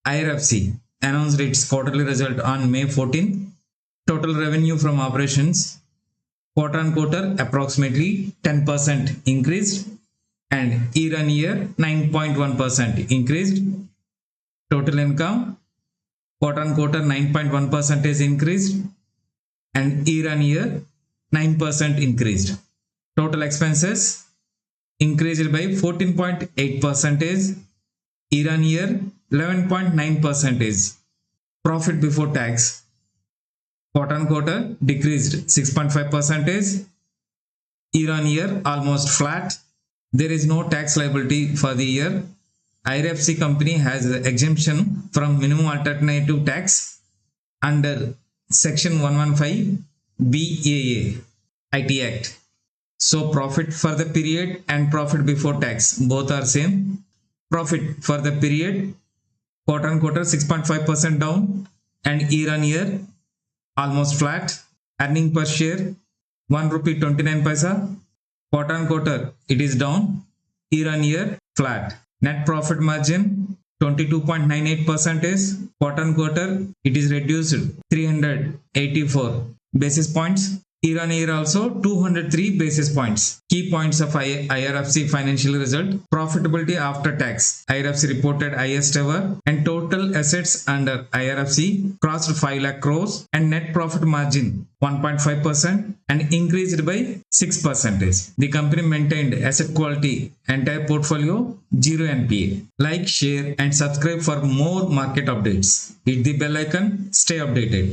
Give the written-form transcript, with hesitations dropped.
IRFC announced its quarterly result on May 14. Total revenue from operations quarter on quarter approximately 10% increased and year on year 9.1% increased. Total income quarter on quarter 9.1% increased and year on year 9% increased. Total expenses increased by 14.8%, year on year 11.9%. Profit before tax quarter on quarter decreased 6.5%, year on year almost flat. There is no tax liability for the year. IRFC company has exemption from minimum alternative tax under section 115 BAA IT Act. So profit for the period and profit before tax both are same. Profit for the period quarter on quarter 6.5% down and year on year almost flat. Earning per share 1 rupee 29 paisa. Quarter on quarter it is down, year on year flat. Net profit margin 22.98%. Quarter on quarter it is reduced 384 basis points. Year on year also 203 basis points. Key points of IRFC financial result. Profitability after tax. IRFC reported highest ever and total assets under IRFC crossed 5 lakh crores and net profit margin 1.5% and increased by 6%. The company maintained asset quality entire portfolio 0 NPA. Like, share and subscribe for more market updates. Hit the bell icon. Stay updated.